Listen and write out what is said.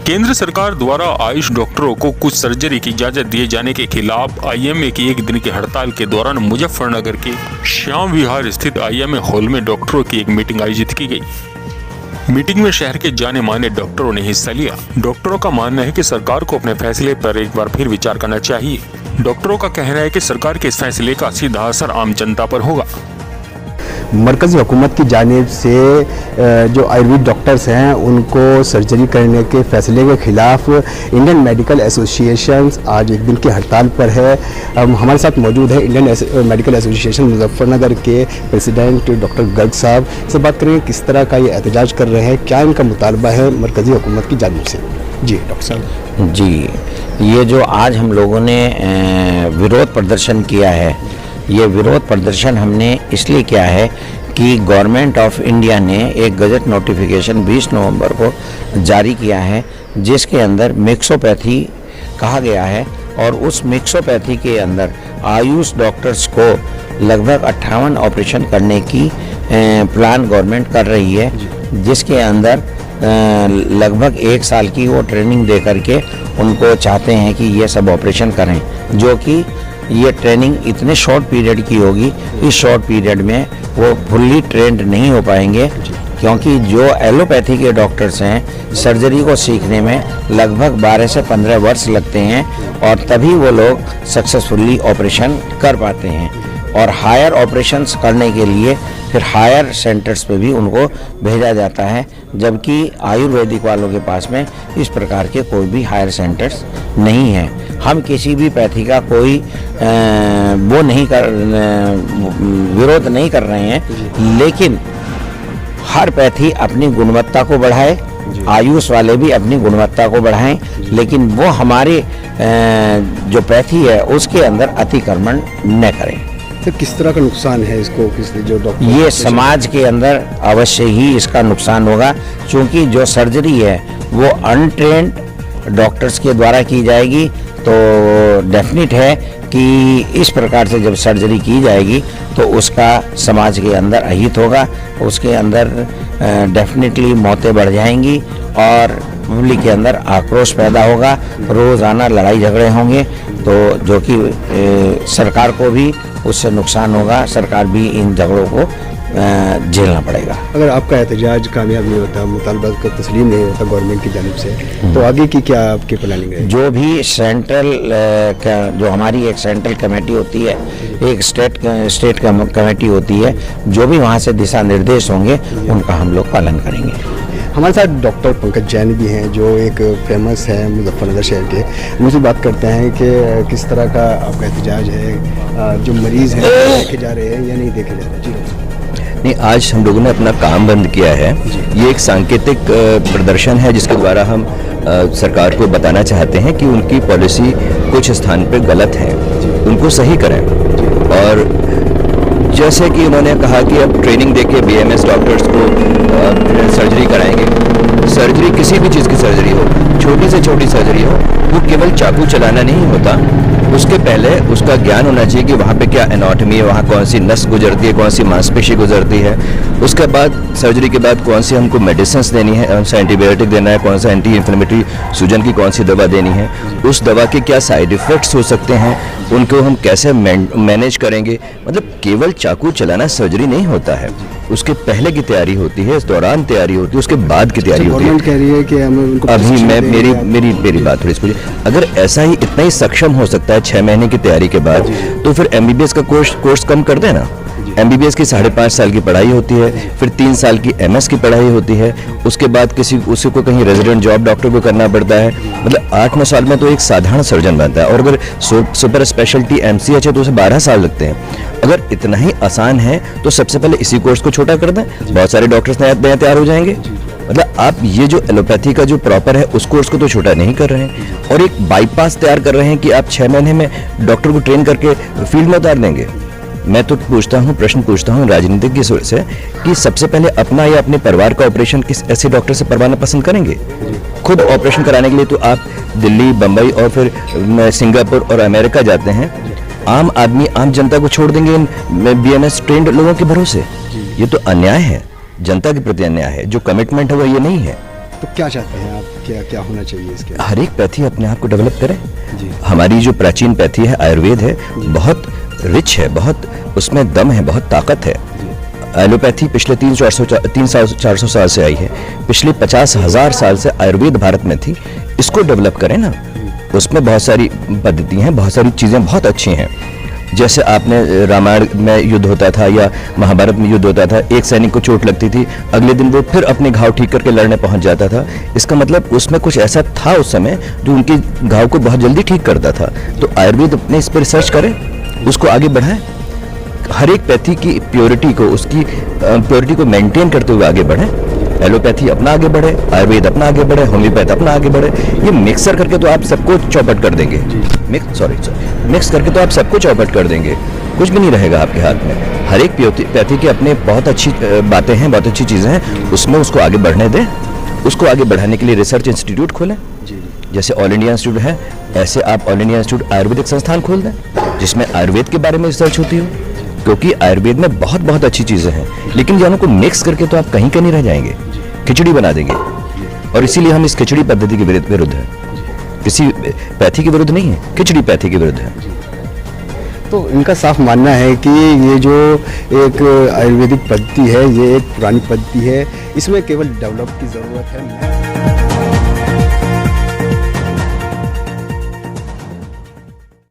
केंद्र सरकार द्वारा आयुष डॉक्टरों को कुछ सर्जरी की इजाजत दिए जाने के खिलाफ आईएमए की एक दिन की हड़ताल के दौरान मुजफ्फरनगर के श्याम विहार स्थित आईएमए हॉल में डॉक्टरों की एक मीटिंग आयोजित की गई। मीटिंग में शहर के जाने माने डॉक्टरों ने हिस्सा लिया। डॉक्टरों का मानना है कि सरकार को अपने फैसले पर एक बार फिर विचार करना चाहिए। डॉक्टरों का कहना है कि सरकार के इस फैसले का सीधा असर आम जनता पर होगा। मरकज़ी हुकूमत की जानिब से जो आयुर्वेद डॉक्टर्स हैं उनको सर्जरी करने के फैसले के ख़िलाफ़ इंडियन मेडिकल एसोसिएशन आज एक दिन की हड़ताल पर है। हमारे साथ मौजूद है इंडियन मेडिकल एसोसिएशन मुजफ्फरनगर के प्रेसिडेंट डॉक्टर गर्ग साहब से बात करेंगे किस तरह का ये एहतजाज कर रहे हैं, क्या इनका मुतालबा है मरकज़ी हुकूमत की जानिब से। जी डॉक्टर साहब। जी, ये जो आज हम लोगों ने विरोध प्रदर्शन किया है, ये विरोध प्रदर्शन हमने इसलिए किया है कि गवर्नमेंट ऑफ इंडिया ने एक गजट नोटिफिकेशन 20 नवंबर को जारी किया है जिसके अंदर मिक्सोपैथी कहा गया है और उस मिक्सोपैथी के अंदर आयुष डॉक्टर्स को लगभग 58 ऑपरेशन करने की प्लान गवर्नमेंट कर रही है, जिसके अंदर लगभग 1 साल की वो ट्रेनिंग दे करके उनको चाहते हैं कि ये सब ऑपरेशन करें, जो कि ये ट्रेनिंग इतने शॉर्ट पीरियड की होगी। इस शॉर्ट पीरियड में वो फुल्ली ट्रेंड नहीं हो पाएंगे, क्योंकि जो एलोपैथी के डॉक्टर्स हैं सर्जरी को सीखने में लगभग 12 से 15 वर्ष लगते हैं और तभी वो लोग सक्सेसफुली ऑपरेशन कर पाते हैं। और हायर ऑपरेशंस करने के लिए फिर हायर सेंटर्स पे भी उनको भेजा जाता है, जबकि आयुर्वेदिक वालों के पास में इस प्रकार के कोई भी हायर सेंटर्स नहीं है। हम किसी भी पैथी का कोई विरोध नहीं कर रहे हैं, लेकिन हर पैथी अपनी गुणवत्ता को बढ़ाए, आयुष वाले भी अपनी गुणवत्ता को बढ़ाएं, लेकिन वो हमारे जो पैथी है उसके अंदर अतिक्रमण न करें। तो किस तरह का नुकसान है इसको जो डॉक्टर, ये समाज के अंदर अवश्य ही इसका नुकसान होगा, क्योंकि जो सर्जरी है वो अनट्रेंड डॉक्टर्स के द्वारा की जाएगी। तो डेफिनेट है कि इस प्रकार से जब सर्जरी की जाएगी तो उसका समाज के अंदर अहित होगा, उसके अंदर डेफिनेटली मौतें बढ़ जाएंगी और पब्लिक के अंदर आक्रोश पैदा होगा, रोज़ाना लड़ाई झगड़े होंगे, तो जो कि सरकार को भी उससे नुकसान होगा, सरकार भी इन झगड़ों को झेलना पड़ेगा। अगर आपका एहतजाज कामयाब नहीं होता, मुतालबा का तस्लीम नहीं होता गवर्नमेंट की जानिब से, तो आगे की क्या आपकी प्लानिंग है? जो भी सेंट्रल जो हमारी एक सेंट्रल कमेटी होती है, एक स्टेट कमेटी होती है, जो भी वहाँ से दिशा निर्देश होंगे उनका हम लोग पालन करेंगे। हमारे साथ डॉक्टर पंकज जैन भी हैं जो एक फेमस है मुजफ्फरनगर शहर के। मुझसे बात करते हैं कि किस तरह का आपका एहतजाज है, जो मरीज़ हैं देखे जा रहे हैं या नहीं देखे जा रहे? जी नहीं, आज हम लोगों ने अपना काम बंद किया है। ये एक सांकेतिक प्रदर्शन है जिसके द्वारा हम सरकार को बताना चाहते हैं कि उनकी पॉलिसी कुछ स्थान पे गलत है, उनको सही करें। और जैसे कि उन्होंने कहा कि अब ट्रेनिंग देके बीएमएस डॉक्टर्स को सर्जरी कराएंगे। सर्जरी किसी भी चीज़ की सर्जरी हो, छोटी से छोटी सर्जरी हो, वो केवल चाकू चलाना नहीं होता, उसके पहले उसका ज्ञान होना चाहिए कि वहाँ पे क्या एनाटॉमी है, वहाँ कौन सी नस गुजरती है, कौन सी मांसपेशी गुजरती है। उसके बाद सर्जरी के बाद कौन सी हमको मेडिसिन देनी है, कौन सा एंटीबायोटिक देना है, कौन सा एंटी इन्फ्लेमेटरी सूजन की कौन सी दवा देनी है, उस दवा के क्या साइड इफ़ेक्ट्स हो सकते हैं, उनको हम कैसे मैनेज करेंगे। मतलब केवल चाकू चलाना सर्जरी नहीं होता है, उसके पहले की तैयारी होती है, इस दौरान तैयारी होती है, उसके बाद की तैयारी होती है। गवर्नमेंट कह रही है कि हमें उनको अभी मैं मेरी बात थोड़ी सी, अगर ऐसा ही इतना ही सक्षम हो सकता है 6 महीने की तैयारी के बाद, तो फिर एमबीबीएस का कोर्स कम कर देना। एमबीबीएस की 5.5 साल की पढ़ाई होती है, फिर 3 साल की एमएस की पढ़ाई होती है, उसके बाद उसी को कहीं रेजिडेंट जॉब डॉक्टर को करना पड़ता है। मतलब 8-9 साल में तो एक साधारण सर्जन बनता है, और अगर सुपर स्पेशलिटी एमसीएच है तो उसे 12 साल लगते हैं। अगर इतना ही आसान है तो सबसे पहले इसी कोर्स को छोटा कर दें, बहुत सारे डॉक्टर्स नए तैयार हो जाएंगे। मतलब आप ये जो एलोपैथी का जो प्रॉपर है उस कोर्स को तो छोटा नहीं कर रहे हैं, और एक बाईपास तैयार कर रहे हैं कि आप 6 महीने में डॉक्टर को ट्रेन करके फील्ड में उतार देंगे। मैं तो प्रश्न पूछता हूँ राजनीतिक की सोच से कि सबसे पहले अपना या अपने परिवार का ऑपरेशन किस ऐसे डॉक्टर से करवाना पसंद करेंगे? खुद ऑपरेशन कराने के लिए तो आप दिल्ली, बम्बई और फिर सिंगापुर और अमेरिका जाते हैं। आम आदमी, आम जनता को छोड़ देंगे इन बीएमएस ट्रेंड लोगों के भरोसे? ये तो अन्याय है, जनता के प्रति अन्याय है। जो कमिटमेंट है वो ये नहीं है। तो क्या चाहते हैं आप, क्या क्या होना चाहिए इसके? हर एक पैथी अपने आप को डेवलप करे। जी। हमारी जो प्राचीन पैथी है, आयुर्वेद है, बहुत रिच है, बहुत उसमें दम है, बहुत ताकत है। एलोपैथी पिछले 300-400 साल से आई है, पिछले 50,000 साल से आयुर्वेद भारत में थी। इसको डेवलप करें ना, उसमें बहुत सारी पद्धति हैं, बहुत सारी चीज़ें बहुत अच्छी हैं। जैसे आपने रामायण में युद्ध होता था या महाभारत में युद्ध होता था, एक सैनिक को चोट लगती थी, अगले दिन वो फिर अपने घाव ठीक करके लड़ने पहुंच जाता था। इसका मतलब उसमें कुछ ऐसा था उस समय जो उनके घाव को बहुत जल्दी ठीक करता था। तो आयुर्वेद अपने इस पर रिसर्च करें, उसको आगे बढ़ाएं, हर एक पैथी की प्योरिटी को, उसकी प्योरिटी को मेंटेन करते हुए आगे बढ़ें। एलोपैथी अपना आगे बढ़े, आयुर्वेद अपना आगे बढ़े, होम्योपैथ अपना आगे बढ़े। ये मिक्सर करके तो आप सबको चौपट कर देंगे। मिक्स करके तो आप सबको चौपट कर देंगे, कुछ भी नहीं रहेगा आपके हाथ में। हर एक पैथी के अपने बहुत अच्छी बातें हैं, बहुत अच्छी चीज़ें हैं, उसमें उसको आगे बढ़ने दें। उसको आगे बढ़ाने के लिए रिसर्च इंस्टीट्यूट खोलें, जैसे ऑल इंडिया इंस्टीट्यूट है, ऐसे आप ऑल इंडिया इंस्टीट्यूट आयुर्वेदिक संस्थान खोल दें, जिसमें आयुर्वेद के बारे में रिसर्च होती हो। क्योंकि आयुर्वेद में बहुत बहुत अच्छी चीज़ें हैं, लेकिन दोनों को मिक्स करके तो आप कहीं नहीं रह जाएंगे, खिचड़ी बना देंगे। और इसीलिए हम इस खिचड़ी पद्धति के विरुद्ध हैं, किसी पैथी के विरुद्ध नहीं है, खिचड़ी पैथी के विरुद्ध है। तो इनका साफ मानना है कि ये जो एक आयुर्वेदिक पद्धति है, ये एक पुरानी पद्धति है, इसमें केवल डेवलप की ज़रूरत है।